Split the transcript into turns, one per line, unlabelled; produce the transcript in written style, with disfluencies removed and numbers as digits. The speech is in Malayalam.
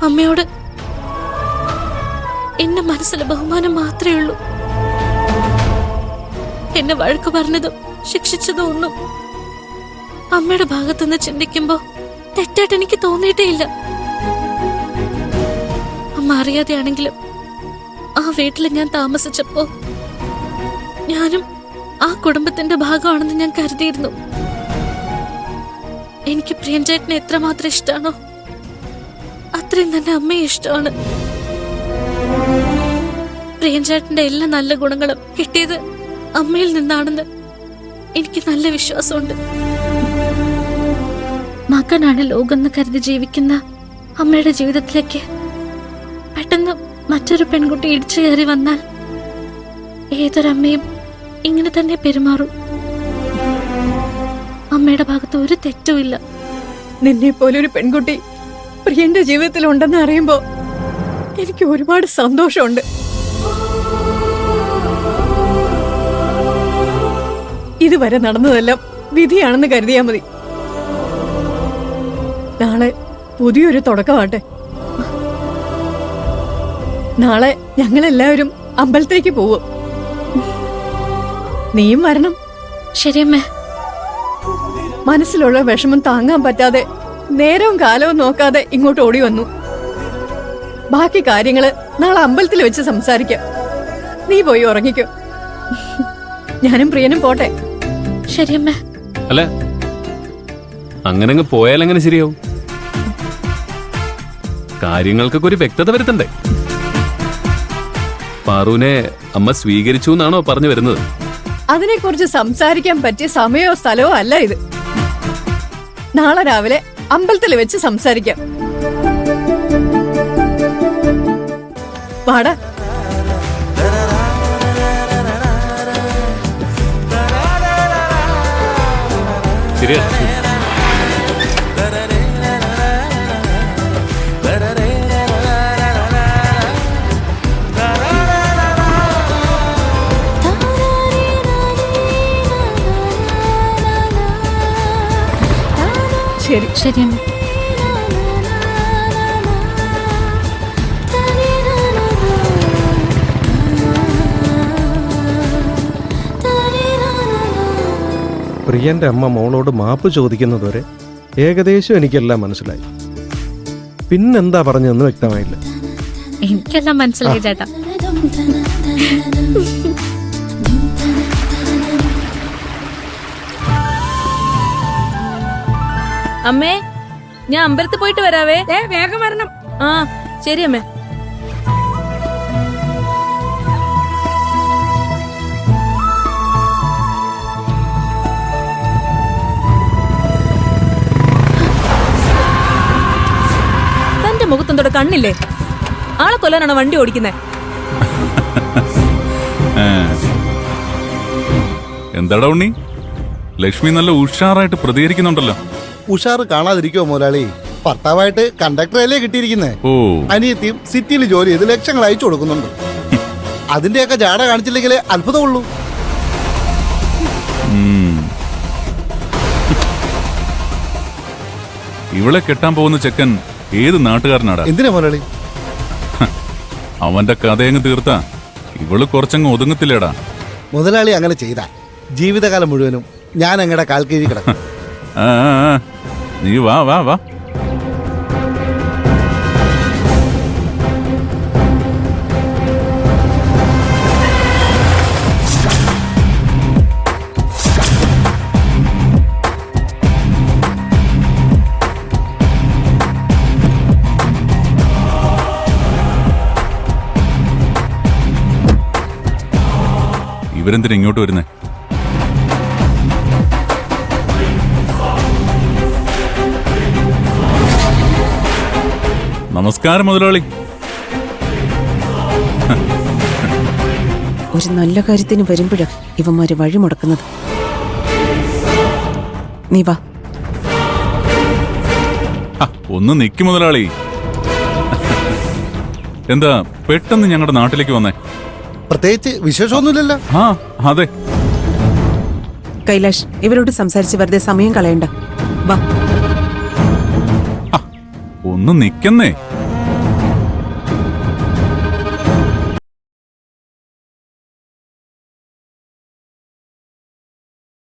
അമ്മയോട് എന്റെ മനസ്സിലെ ബഹുമാനം മാത്രമേ ഉള്ളൂ. എന്നെ വഴക്ക് പറഞ്ഞതും ശിക്ഷിച്ചതും ഒന്നും അമ്മയുടെ ഭാഗത്തുനിന്ന് ചിന്തിക്കുമ്പോ തെറ്റായിട്ട് എനിക്ക് തോന്നിയിട്ടേ ഇല്ല. അമ്മ അറിയാതെയാണെങ്കിലും ആ വീട്ടിൽ ഞാൻ താമസിച്ചപ്പോ ഞാനും ആ കുടുംബത്തിന്റെ ഭാഗമാണെന്ന് ഞാൻ കരുതിയിരുന്നു. എനിക്ക് പ്രിയൻചേട്ടനെ എത്രമാത്രം ഇഷ്ടമാണോ അത്രയും തന്നെ അമ്മയെ ഇഷ്ടമാണ്. പ്രിയൻചേട്ടന്റെ എല്ലാ നല്ല ഗുണങ്ങളും കിട്ടിയത് അമ്മയിൽ നിന്നാണെന്ന് എനിക്ക് നല്ല വിശ്വാസമുണ്ട്. മകനാണ് ലോകമെന്ന് കരുതി ജീവിക്കുന്ന അമ്മയുടെ ജീവിതത്തിലേക്ക് പെട്ടെന്ന് മറ്റൊരു പെൺകുട്ടി ഇടിച്ചു കയറി വന്നാൽ ഏതൊരമ്മയും ഇങ്ങനെ തന്നെ പെരുമാറും. അമ്മയുടെ ഭാഗത്ത് ഒരു തെറ്റുമില്ല.
നിന്നെ പോലൊരു പെൺകുട്ടി പ്രിയന്റെ ജീവിതത്തിൽ ഉണ്ടെന്ന് അറിയുമ്പോ എനിക്ക് ഒരുപാട് സന്തോഷമുണ്ട്. ഇതുവരെ നടന്നതെല്ലാം വിധിയാണെന്ന് കരുതിയാ മതി. നാളെ പുതിയൊരു തുടക്കമാട്ടെ. നാളെ ഞങ്ങളെല്ലാവരും അമ്പലത്തിലേക്ക് പോവും. നീയും വരണം.
ശരിയമ്മേ.
മനസ്സിലുള്ള വിഷമം താങ്ങാൻ പറ്റാതെ നേരവും കാലവും നോക്കാതെ ഇങ്ങോട്ട് ഓടി വന്നു. ബാക്കി കാര്യങ്ങള് നാളെ അമ്പലത്തിൽ വെച്ച് സംസാരിക്കാം. നീ പോയി ഉറങ്ങിക്കോ. ഞാനും പ്രിയനും പോട്ടെ.
ശരിയമ്മേ.
അല്ല, അങ്ങനെ പോയാൽ എങ്ങനെ ശരിയാവും? കാര്യങ്ങൾക്കൊക്കെ ഒരു വ്യക്തത വരുത്തണ്ടേ? പാറുവിനെ അമ്മ സ്വീകരിച്ചു എന്നാണോ പറഞ്ഞു വരുന്നത്?
അതിനെക്കുറിച്ച് സംസാരിക്കാൻ പറ്റിയ സമയമോ സ്ഥലമോ അല്ല ഇത്. നാളെ രാവിലെ അമ്പലത്തിൽ വെച്ച് സംസാരിക്കാം. വാടാ.
ശരിയാ.
ശരി
ശരിയമ്മ.
പ്രിയന്റെ അമ്മ മോളോട് മാപ്പ് ചോദിക്കുന്നതുവരെ ഏകദേശം എനിക്കെല്ലാം മനസ്സിലായി. പിന്നെന്താ പറഞ്ഞതെന്ന് വ്യക്തമായില്ല.
എനിക്കെല്ലാം മനസ്സിലായി ചേട്ടാ.
അമ്മേ, ഞാൻ അമ്പലത്തിൽ പോയിട്ട് വരാവേ.
വേഗം വരണം.
ആ ശരി അമ്മേ. തന്റെ മുഖത്തെന്തോടെ കണ്ണില്ലേ? ആളെ കൊല്ലാനാണോ വണ്ടി ഓടിക്കുന്നേ?
എന്താടാ ഉണ്ണി, ലക്ഷ്മി നല്ല ഉഷാറായിട്ട് പ്രതികരിക്കുന്നുണ്ടല്ലോ.
ഉഷാറ് കാണാതിരിക്കോ മുതലാളി? ഭർത്താവായിട്ട് കണ്ടക്ടറല്ലേ കിട്ടിയിരിക്കുന്നേ.
ഓ,
അനിയത്തിയും സിറ്റിയിൽ ജോലി ചെയ്ത് ലക്ഷങ്ങൾ അയച്ചു കൊടുക്കുന്നുണ്ട്. അതിന്റെയൊക്കെ ജാട കാണിച്ചില്ലെങ്കിൽ അത്ഭുതമുള്ളൂ.
ഇവളെ കെട്ടാൻ പോകുന്ന ചെക്കൻ ഏത് നാട്ടുകാരനാടാ?
എന്തിനാ മുതലാളി?
അവന്റെ കഥയങ്ങ് തീർത്താ ഇവള് കുറച്ചങ്ങ് ഒതുങ്ങത്തില്ലേടാ.
മുതലാളി അങ്ങനെ ചെയ്ത ജീവിതകാലം മുഴുവനും ഞാൻ അങ്ങടെ കാൽ കീഴി കിടക്കും.
നീ വാ വാ വാ. ഇവരെന്തിനാ ഇങ്ങോട്ട് വരുന്നേ? നമസ്കാരം മുതലാളി.
ഒരു നല്ല കാര്യത്തിന് വരുമ്പോഴാ ഇവന്മാര് വഴി മുടക്കുന്നത്. നീ വാ.
ഒന്ന് നിക്ക് മുതലാളി. എന്താ പെട്ടെന്ന് ഞങ്ങളുടെ നാട്ടിലേക്ക് വന്നേ?
പ്രത്യേകിച്ച് വിശേഷമൊന്നുമില്ലല്ലോ.
ആ അതെ.
കൈലാഷ്, ഇവരോട് സംസാരിച്ച് വെറുതെ സമയം കളയണ്ട. വാ.
ഒന്ന് നിക്കുന്നേ.